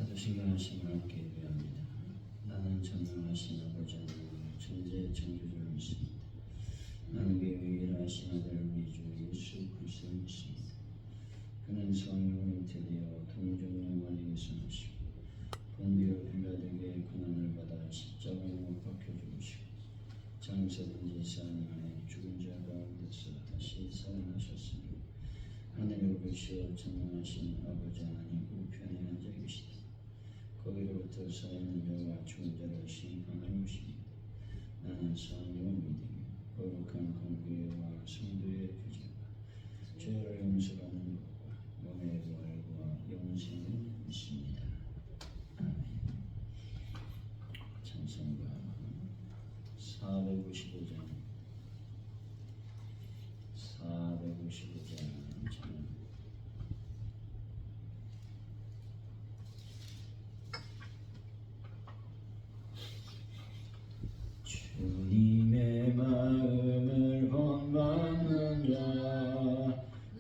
사도신경하신 함께 예배합니다. 나는 전능하신 아버지 하나님 천지의 창조주를 믿습니다. 나는 그의 유일하신 아들 우리 주 예수 그리스도를 믿습니다. 그는 성령으로 잉태되어 동정녀 마리에서 나시고 본디오 빌라도에게 고난을 받아 십자가에 못 박혀 죽으시고 장사된 지 4년 만에 죽은 자 가운데서 다시 살아나셨으니 하늘에 오르시어 전능하신 아버지 하나님 우편에 앉아 계시다. 거기로부터 살아있는 자와 죽은 자를 심판하러 오시니 나는 성령을 믿으며 거룩한 공교회와 성도의 교제와 죄를 용서받는 것과 몸의 부활과 영생을 믿습니다. 아멘. 찬송가 455장 찬양. 주님의 마음을 본받는 자,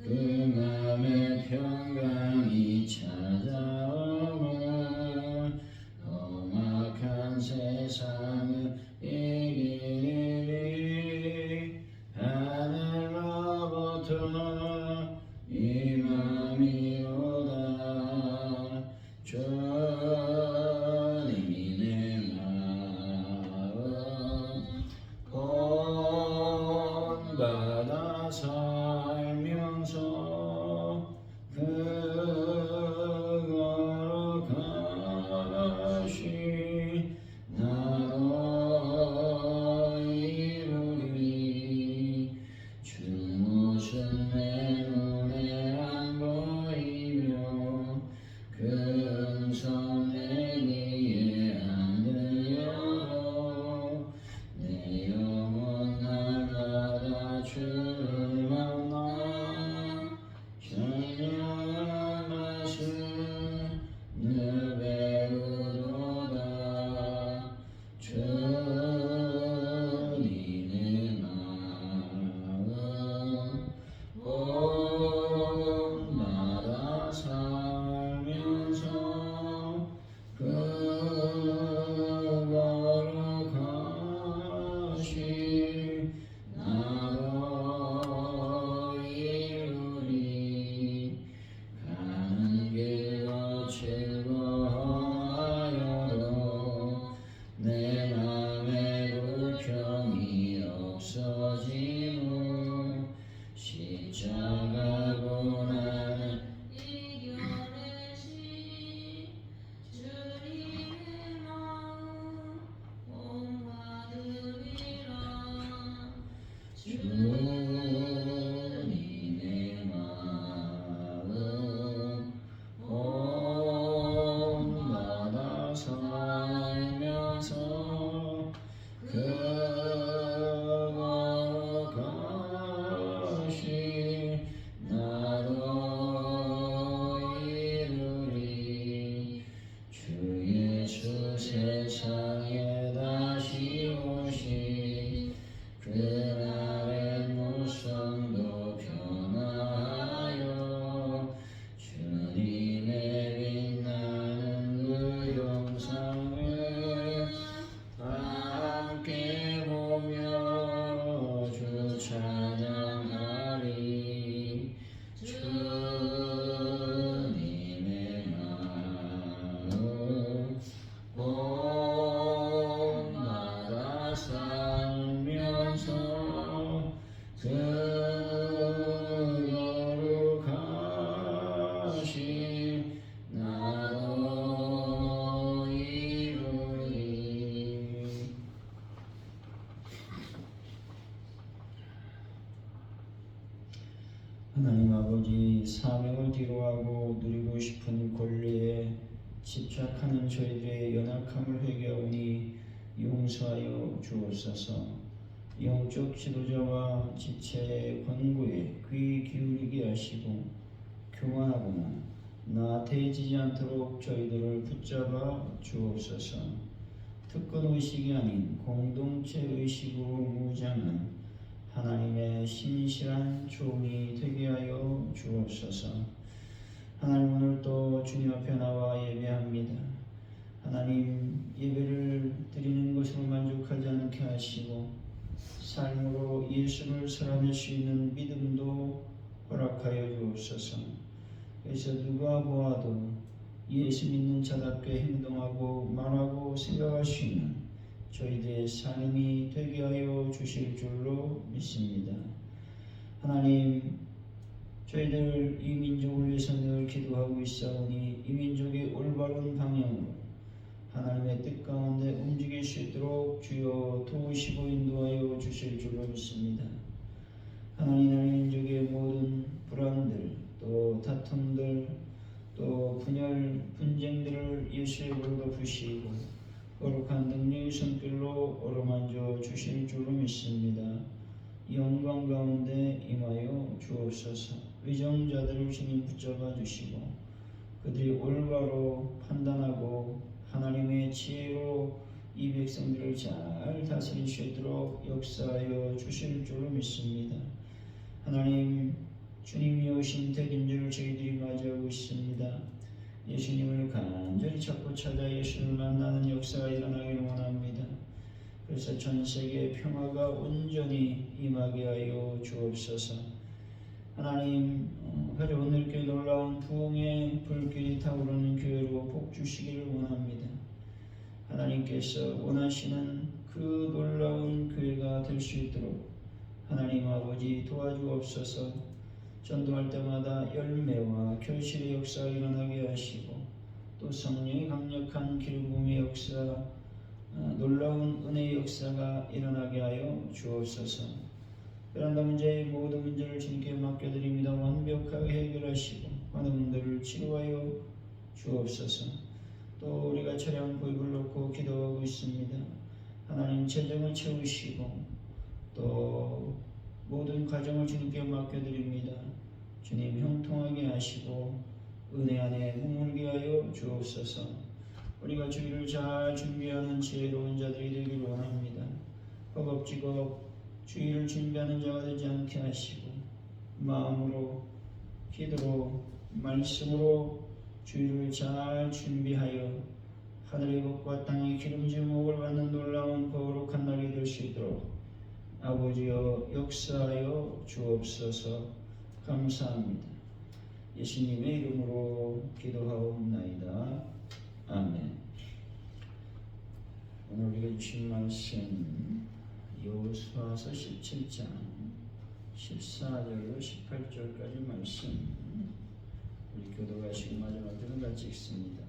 그 맘에 평강이 찾아오면 험악한 세상을 이기리. 하늘로부터 임함이 오다. 주님이 내 마음 본받아 살면서 그거로 가시. 나도 이루리. 주무신 내 눈에 안 보이며 그 음성 내 귀에 안 들려도 내 영혼 날마다 주를 만나 현명한 말씀 늘 배우도다. 주님의 마음 본받아 살면서 그거로 가시. 나도 이루리. 가는 길로 즐거워하여도 내 맘에 불평이 없어지고 십자가 고난을 이겨내시. 주님의 마음 본받으리라. 주님의 마음 본받아 살면서 그거로 가시. 나도 이루리. 주 예수 세상에 다시 오시. 그날의 무성도 변화하여 주님의 빛나는 그 영상을 함께 보며 주 찬양하리. 주님의 마음 본받아 살면서 그거로 가시. 나도 이루리. 하나님 아버지, 사명을 뒤로하고 누리고 싶은 권리에 집착하는 저희들의 연약함을 회개하오니 용서하여 주옵소서. 영적 지도자와 지체의 권고에 귀 기울이게 하시고 교만하거나 나태해지지 않도록 저희들을 붙잡아 주옵소서. 특권 의식이 아닌 공동체 의식으로 무장한 하나님의 신실한 종이 되게 하여 주옵소서. 하나님 오늘도 주님 앞에 나와 예배합니다. 하나님 예배를 드리는 것으로 만족하지 않게 하시고 삶으로 예수를 살아낼 수 있는 믿음도 허락하여 주옵소서. 그래서 누가 보아도 예수 믿는 자답게 행동하고 말하고 생각할 수 있는 저희들의 삶이 되게 하여 주실 줄로 믿습니다. 하나님, 저희들 이 민족을 위해서 늘 기도하고 있사오니 이 민족의 올바른 방향으로 하나님의 뜻 가운데 움직일 수 있도록 주여 도우시고 인도하여 주실 줄로 믿습니다. 하나님, 나의 민족의 모든 불안들, 또 다툼들, 또 분열, 분쟁들을 예수의 이름으로 덮으시고 거룩한 능력의 손길로 어루만져 주실 줄로 믿습니다. 영광 가운데 임하여 주옵소서. 위정자들을 주님 붙잡아 주시고 그들이 올바로 판단하고 하나님의 지혜로 이 백성들을 잘 다스릴 수 있도록 역사하여 주실 줄로 믿습니다. 하나님, 주님이 오신 대림절을 저희들이 맞이하고 있습니다. 예수님을 간절히 찾고 찾아 예수를 만나는 역사가 일어나기를 원합니다. 그래서 전 세계의 평화가 온전히 임하게 하여 주옵소서. 하나님, 화려한 늙게 놀라운 부흥의 불길이 타오르는 교회로 복 주시기를 원합니다. 하나님께서 원하시는 그 놀라운 교회가 될 수 있도록 하나님 아버지 도와주옵소서. 전도할 때마다 열매와 결실의 역사가 일어나게 하시고 또 성령의 강력한 기름 부음의 역사, 놀라운 은혜의 역사가 일어나게 하여 주옵소서. 베란다 문제의 모든 문제를 주님께 맡겨드립니다. 완벽하게 해결하시고 환우들을 치료하여 주옵소서. 또 우리가 차량 구입을 놓고 기도하고 있습니다. 하나님 재정을 채우시고 또 모든 가정을 주님께 맡겨드립니다. 주님 형통하게 하시고 은혜 안에 머물게 하여 주옵소서. 우리가 주일을 잘 준비하는 지혜로운 자들이 되기를 원합니다. 허겁지겁 주일을 준비하는 자가 되지 않게 하시고 마음으로 기도로 말씀으로 주일을 잘 준비하여 하늘의 복과 땅의 기름진 목을 받는 놀라운 거룩한 날이 될 수 있도록 아버지여 역사하여 주옵소서. 감사합니다. 예수님의 이름으로 기도하옵나이다. 아멘. 오늘 우리가 주신 말씀 여호수아서 17장 14절로 18절까지 말씀 우리 교도가시고 마지막 들은 같이 읽습니다.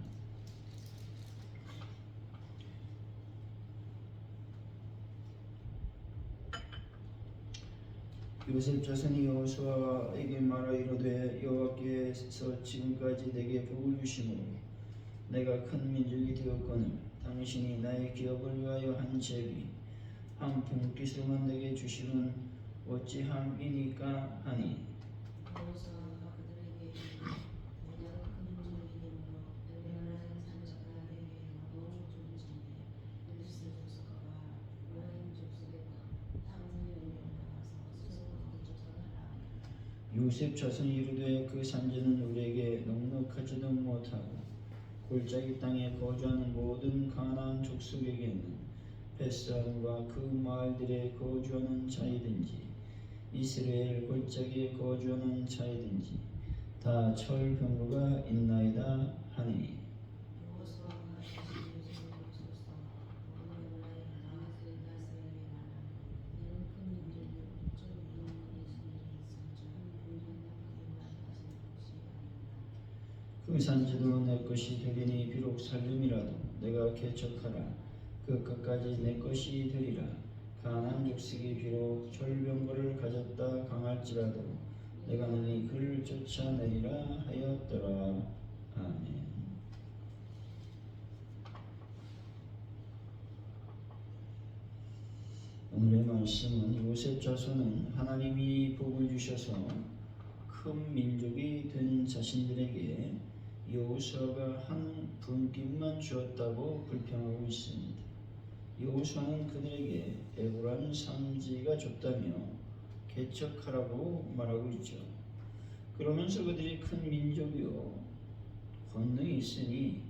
요셉 자손이 여호수아에게 말하 이르되 여호와께서 지금까지 내게 복을 주심으로 내가 큰 민족이 되었거늘 당신이 나의 기업을 위하여 한 제비 한 분깃으로만 내게 주심은 어찌함이니까 하니 여호수아가 그들에게 이르되 내가 큰 민족이 되므로 너희를 산적과 레위인과 모든 족속에 블레셋 족속과 에브라임 족속에 땅의 열매를 나가서 스스로 쫓아가라. 요셉 자손이 이르되 그 산지는 우리에게 넉넉하지도 못하고 골짜기 땅에 거주하는 모든 가나안 족속에게는 베스안과 그 마을들에 거주하는 자이든지 이스라엘 골짜기에 거주하는 자이든지 다 철병거가 있나이다 하니 여호수아가 다시 요셉을 부르소서. 모든 에브라임과 이스라엘에게 말하니 너는 큰 민족이요 저 위로는 예수님이 있은즉 분쟁 땅에 가져가신 것이 아니라. 그 산지도 내 것이 되리니 비록 살림이라도 내가 개척하라 그 끝까지 내 것이 되리라. 가나안 족속이 비록 절병거를 가졌다 강할지라도 내가 능히 그를 쫓아내리라 하였더라. 아멘. 오늘의 말씀은 요셉 자손은 하나님이 복을 주셔서 큰 민족이 된 자신들에게 여호수아가 한 분깃만 주었다고 불평하고 있습니다. 여호수아는 그들에게 에브라임 산지가 좁다며 개척하라고 말하고 있죠. 그러면서 그들이 큰 민족이요 권능이 있으니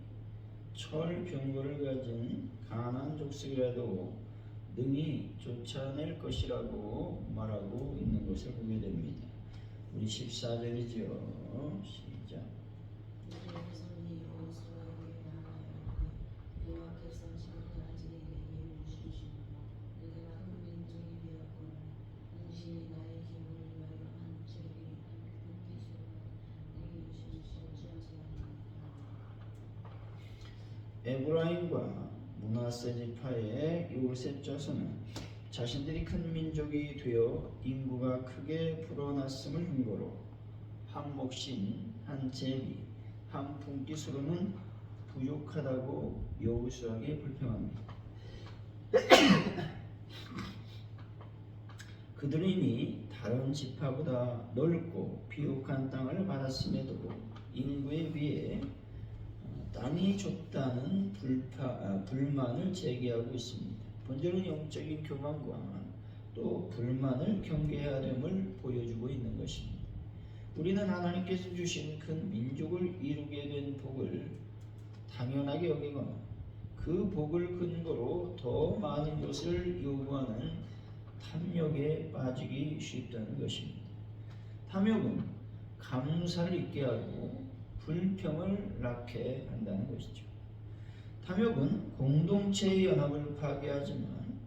철 병거를 가진 가나안 족속이라도 능히 쫓아낼 것이라고 말하고 있는 것을 보게 됩니다. 우리 14절이죠. 시작. 에브라임과 므낫세 지파의 요셉 자손은 자신들이 큰 민족이 되어 인구가 크게 불어났음을 근거로 한 목신, 한 제비, 한 품기수로는 부족하다고 여호수아에게 불평합니다. 그들은 이미 다른 지파보다 넓고 비옥한 땅을 받았음에도 인구에 비해 땅이 좁다는 불만을 제기하고 있습니다. 본절은 영적인 교만과 또 불만을 경계해야 됨을 보여주고 있는 것입니다. 우리는 하나님께서 주신 큰 민족을 이루게 된 복을 당연하게 여기거나 그 복을 근거로 더 많은 것을 요구하는 탐욕에 빠지기 쉽다는 것입니다. 탐욕은 감사를 잊게 하고 불평을 낳게 한다는 것이죠. 탐욕은 공동체의 연합을 파괴하지만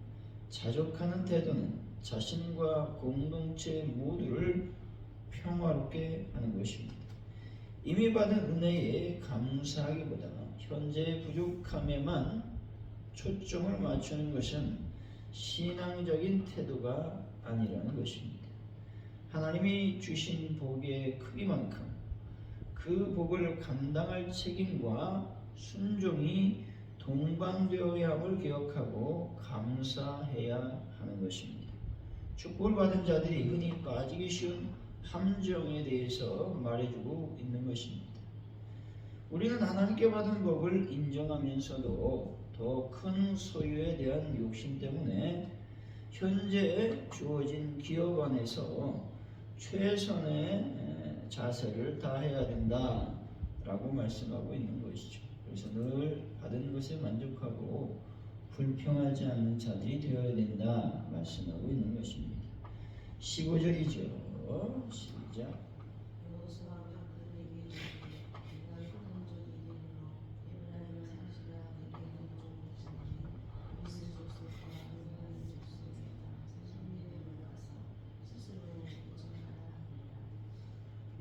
자족하는 태도는 자신과 공동체 모두를 평화롭게 하는 것입니다. 이미 받은 은혜에 감사하기보다 현재의 부족함에만 초점을 맞추는 것은 신앙적인 태도가 아니라는 것입니다. 하나님이 주신 복의 크기만큼 그 복을 감당할 책임과 순종이 동반되어야 함을 기억하고 감사해야 하는 것입니다. 축복을 받은 자들이 흔히 빠지기 쉬운 함정에 대해서 말해주고 있는 것입니다. 우리는 하나님께 받은 복을 인정하면서도 더 큰 소유에 대한 욕심 때문에 현재 주어진 기업 안에서 최선의 자세를 다해야 된다라고 말씀하고 있는 것이죠. 그래서 늘 받은 것에 만족하고 불평하지 않는 자들이 되어야 된다 말씀하고 있는 것입니다. 15절이죠. 시작.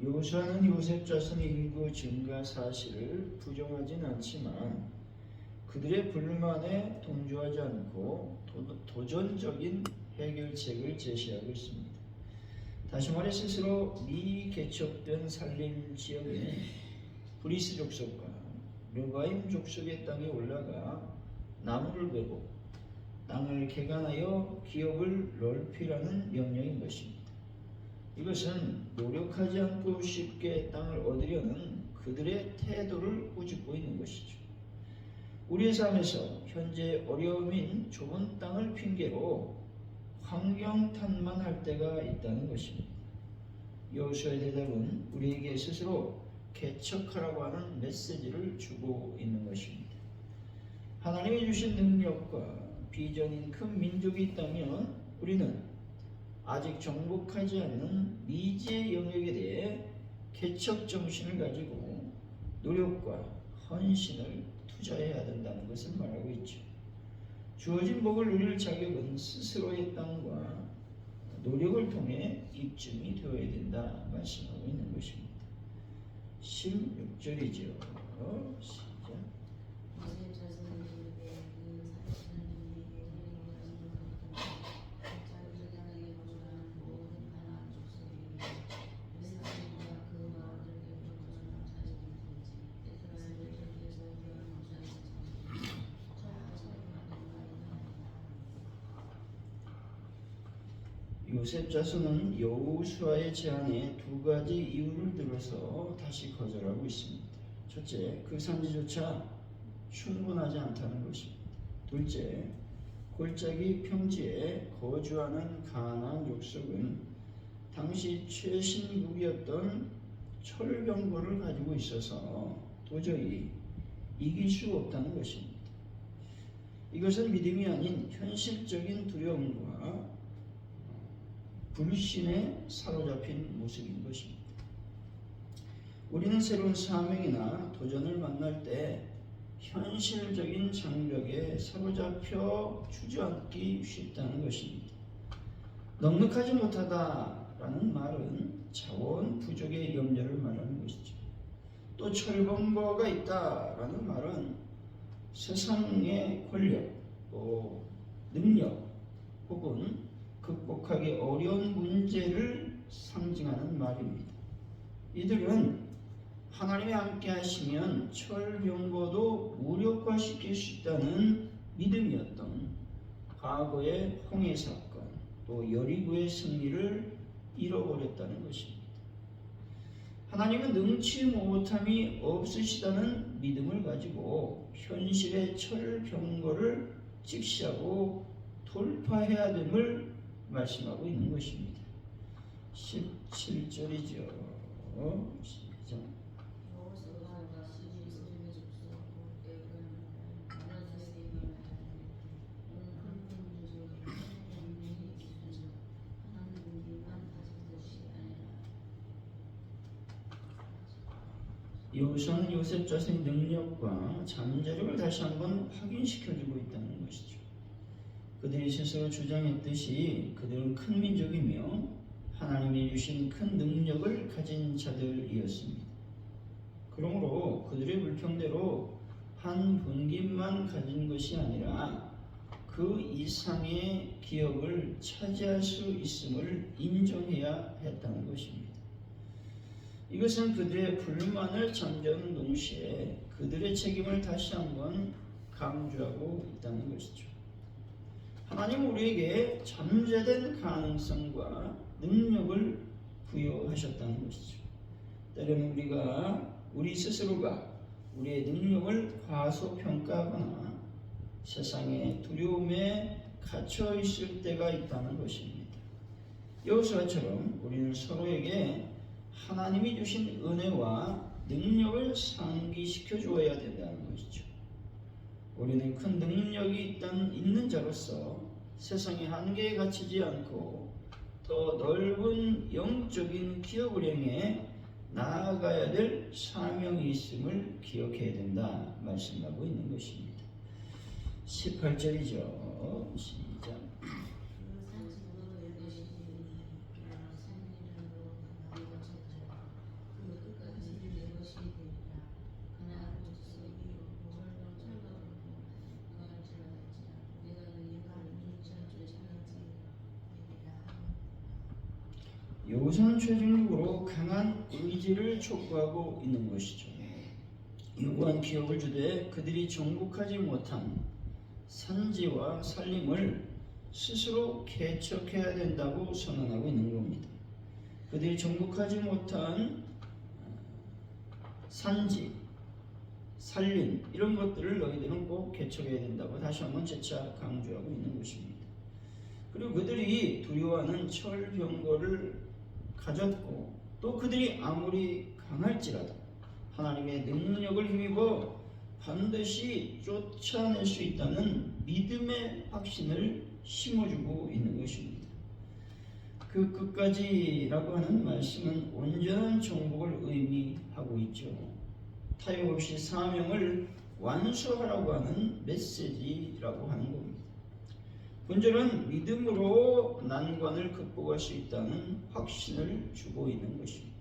여호수아는 요셉 자손의 인구 증가 사실을 부정하진 않지만 그들의 불만에 동조하지 않고 도전적인 해결책을 제시하고 있습니다. 다시 말해 스스로 미개척된 산림 지역에 브리스 족속과 르바임 족속의 땅에 올라가 나무를 베고 땅을 개간하여 기업을 넓히라는 명령인 것입니다. 이것은 노력하지 않고 쉽게 땅을 얻으려는 그들의 태도를 꾸짖고 있는 것이죠. 우리의 삶에서 현재 어려움인 좁은 땅을 핑계로 환경 탓만할 때가 있다는 것입니다. 여호수아의 대답은 우리에게 스스로 개척하라고 하는 메시지를 주고 있는 것입니다. 하나님이 주신 능력과 비전인 큰 민족이 있다면 우리는 아직 정복하지 않는 미지의 영역에 대해 개척 정신을 가지고 노력과 헌신을 투자해야 된다는 것을 말하고 있죠. 주어진 복을 누릴 자격은 스스로의 땅과 노력을 통해 입증이 되어야 된다 말씀하고 있는 것입니다. 16절이죠. 시작. 요셉 자손은 여호수아의 제안에 두 가지 이유를 들어서 다시 거절하고 있습니다. 첫째, 그 산지조차 충분하지 않다는 것입니다. 둘째, 골짜기 평지에 거주하는 가나안 족속은 당시 최신국이었던 철병거를 가지고 있어서 도저히 이길 수 없다는 것입니다. 이것은 믿음이 아닌 현실적인 두려움과 불신에 사로잡힌 모습인 것입니다. 우리는 새로운 사명이나 도전을 만날 때 현실적인 장벽에 사로잡혀 주저앉기 쉽다는 것입니다. 넉넉하지 못하다라는 말은 자원 부족의 염려를 말하는 것이죠. 또 철범거가 있다라는 말은 세상의 권력, 또 능력 혹은 극복하기 어려운 문제를 상징하는 말입니다. 이들은 하나님이 함께 하시면 철병거도 무력화시킬 수 있다는 믿음이었던 과거의 홍해 사건, 또 여리고의 승리를 잃어버렸다는 것입니다. 하나님은 능치 못함이 없으시다는 믿음을 가지고 현실의 철병거를 직시하고 돌파해야 됨을 말씀하고 있는 것입니다. 17절이죠. 시작. 여기서는 요셉 자신의 능력과 잠재력을 다시 한번 확인시켜주고 있다는 것이죠. 그들이 스스로 주장했듯이 그들은 큰 민족이며 하나님이 주신 큰 능력을 가진 자들이었습니다. 그러므로 그들의 불평대로 한 분깃만 가진 것이 아니라 그 이상의 기업을 차지할 수 있음을 인정해야 했다는 것입니다. 이것은 그들의 불만을 잠재우는 동시에 그들의 책임을 다시 한번 강조하고 있다는 것이죠. 하나님은 우리에게 잠재된 가능성과 능력을 부여하셨다는 것이죠. 때로는 우리 스스로가 우리의 능력을 과소평가하거나 세상의 두려움에 갇혀 있을 때가 있다는 것입니다. 여호수아처럼 우리는 서로에게 하나님이 주신 은혜와 능력을 상기시켜 주어야 된다는 것이죠. 우리는 큰 능력이 있는 자로서 세상의 한계에 갇히지 않고 더 넓은 영적인 기업을 향해 나아가야 될 사명이 있음을 기억해야 된다 말씀하고 있는 것입니다. 18절이죠. 시작. 여기서는 최종적으로 강한 의지를 촉구하고 있는 것이죠. 유구한 기업을 주되 그들이 정복하지 못한 산지와 산림을 스스로 개척해야 된다고 선언하고 있는 겁니다. 그들이 정복하지 못한 산지, 산림 이런 것들을 너희들은 꼭 개척해야 된다고 다시 한번 재차 강조하고 있는 것입니다. 그리고 그들이 두려워하는 철병거를 가졌고 또 그들이 아무리 강할지라도 하나님의 능력을 힘입어 반드시 쫓아낼 수 있다는 믿음의 확신을 심어주고 있는 것입니다. 그 끝까지라고 하는 말씀은 온전한 정복을 의미하고 있죠. 타협 없이 사명을 완수하라고 하는 메시지라고 하는 겁니다. 본절은 믿음으로 난관을 극복할 수 있다는 확신을 주고 있는 것입니다.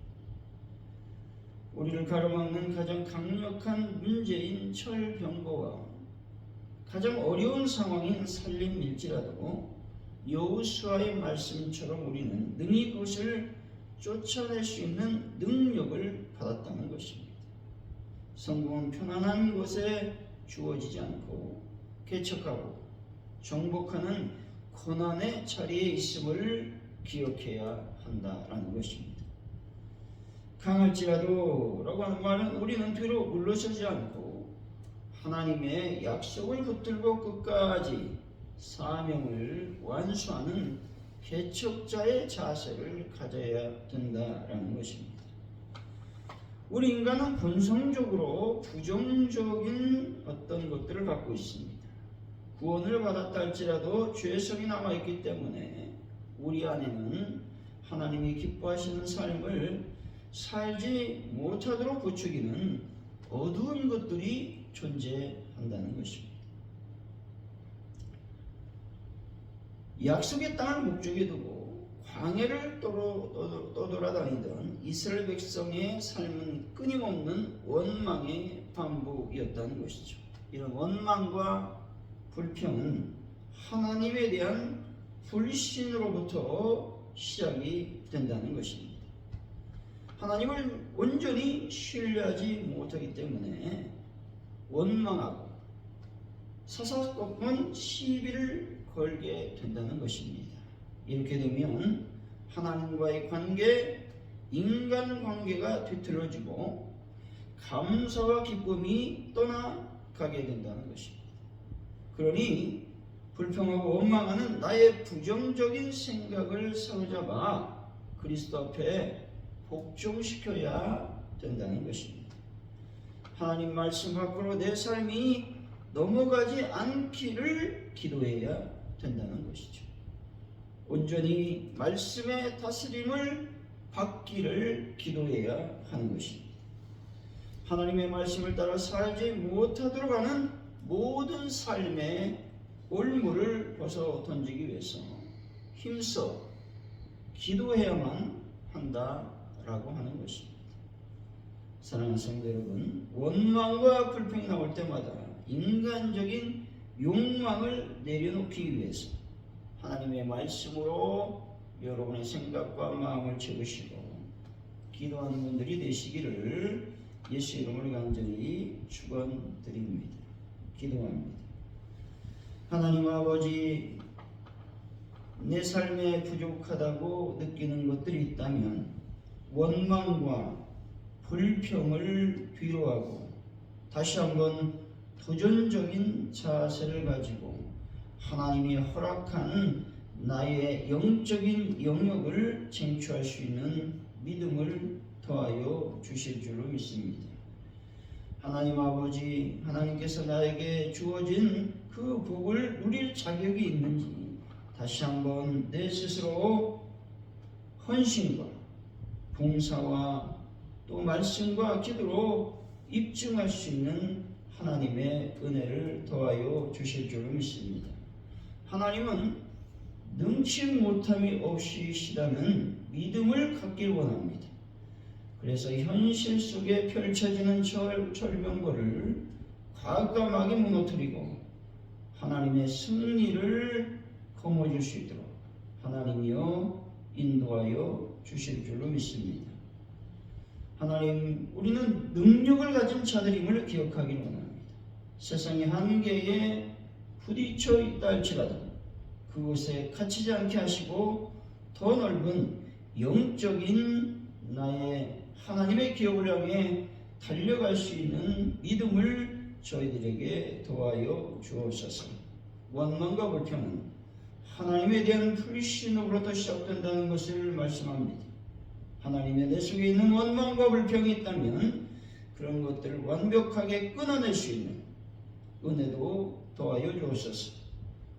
우리를 가로막는 가장 강력한 문제인 철병거와 가장 어려운 상황인 살림일지라도 여호수아의 말씀처럼 우리는 능히 그것을 쫓아낼 수 있는 능력을 받았다는 것입니다. 성공은 편안한 곳에 주어지지 않고 개척하고 정복하는 고난의 자리에 있음을 기억해야 한다라는 것입니다. 강할지라도 라고 하는 말은 우리는 뒤로 물러서지 않고 하나님의 약속을 붙들고 끝까지 사명을 완수하는 개척자의 자세를 가져야 된다라는 것입니다. 우리 인간은 본성적으로 부정적인 어떤 것들을 갖고 있습니다. 구원을 받았다 할지라도 죄성이 남아있기 때문에 우리 안에는 하나님이 기뻐하시는 삶을 살지 못하도록 부추기는 어두운 것들이 존재한다는 것입니다. 약속의 땅을 목적에 두고 광야를 떠돌아다니던 이스라엘 백성의 삶은 끊임없는 원망의 반복이었다는 것이죠. 이런 원망과 불평은 하나님에 대한 불신으로부터 시작이 된다는 것입니다. 하나님을 온전히 신뢰하지 못하기 때문에 원망하고 사사건건 시비를 걸게 된다는 것입니다. 이렇게 되면 하나님과의 관계, 인간관계가 뒤틀어지고 감사와 기쁨이 떠나가게 된다는 것입니다. 그러니 불평하고 원망하는 나의 부정적인 생각을 사로잡아 그리스도 앞에 복종시켜야 된다는 것입니다. 하나님 말씀 밖으로 내 삶이 넘어가지 않기를 기도해야 된다는 것이죠. 온전히 말씀의 다스림을 받기를 기도해야 하는 것입니다. 하나님의 말씀을 따라 살지 못하도록 하는 모든 삶의 올무를 벗어 던지기 위해서 힘써 기도해야만 한다라고 하는 것입니다. 사랑하는 성도 여러분, 원망과 불평이 나올 때마다 인간적인 욕망을 내려놓기 위해서 하나님의 말씀으로 여러분의 생각과 마음을 채우시고 기도하는 분들이 되시기를 예수 이름으로 간절히 축원드립니다. 기도합니다. 하나님 아버지, 내 삶에 부족하다고 느끼는 것들이 있다면 원망과 불평을 뒤로하고 다시 한번 도전적인 자세를 가지고 하나님이 허락한 나의 영적인 영역을 쟁취할 수 있는 믿음을 더하여 주실 줄로 믿습니다. 하나님 아버지, 하나님께서 나에게 주어진 그 복을 누릴 자격이 있는지 다시 한번 내 스스로 헌신과 봉사와 또 말씀과 기도로 입증할 수 있는 하나님의 은혜를 더하여 주실 줄로 믿습니다. 하나님은 능치 못함이 없이시다는 믿음을 갖길 원합니다. 그래서 현실 속에 펼쳐지는 절병거를 과감하게 무너뜨리고 하나님의 승리를 거머쥘 수 있도록 하나님이여 인도하여 주실 줄로 믿습니다. 하나님, 우리는 능력을 가진 자들임을 기억하기를 원합니다. 세상의 한계에 부딪혀 있다 할지라도 그곳에 갇히지 않게 하시고 더 넓은 영적인 나의 하나님의 기업을 향해 달려갈 수 있는 믿음을 저희들에게 도와여 주옵소서. 원망과 불평은 하나님에 대한 불신으로부터 시작된다는 것을 말씀합니다. 하나님의 내 속에 있는 원망과 불평이 있다면 그런 것들을 완벽하게 끊어낼 수 있는 은혜도 도와여 주옵소서.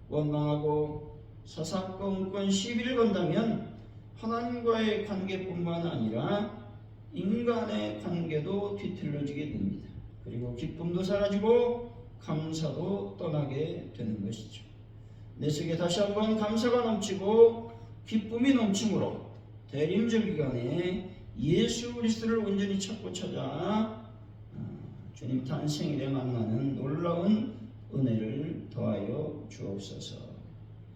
원망하고 사사건건 시비를 건다면 하나님과의 관계뿐만 아니라 인간의 관계도 뒤틀려지게 됩니다. 그리고 기쁨도 사라지고 감사도 떠나게 되는 것이죠. 내 속에 다시 한번 감사가 넘치고 기쁨이 넘침으로 대림절 기간에 예수 그리스도를 온전히 찾고 찾아 주님 탄생일에 만나는 놀라운 은혜를 더하여 주옵소서.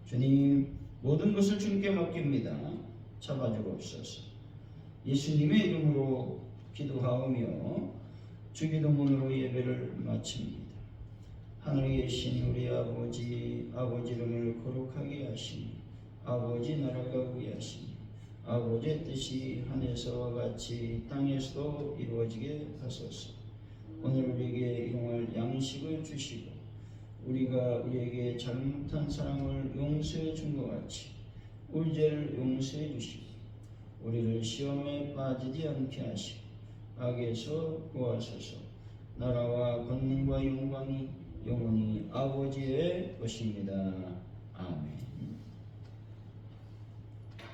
주님, 모든 것을 주님께 맡깁니다. 잡아주옵소서. 예수님의 이름으로 기도하오며 주기도문으로 예배를 마칩니다. 하늘에 계신 우리 아버지 이름을 거룩하게 하시니 아버지 나라가 위하시니 아버지의 뜻이 하늘에서와 같이 땅에서도 이루어지게 하소서. 오늘 우리에게 일용할 양식을 주시고 우리가 우리에게 잘못한 사람을 용서해 준 것 같이 우리 죄를 용서해 주시고 우리를 시험에 빠지지 않게 하시고 악에서 구하소서. 나라와 권능과 영광이 영원히 아버지의 것입니다. 아멘.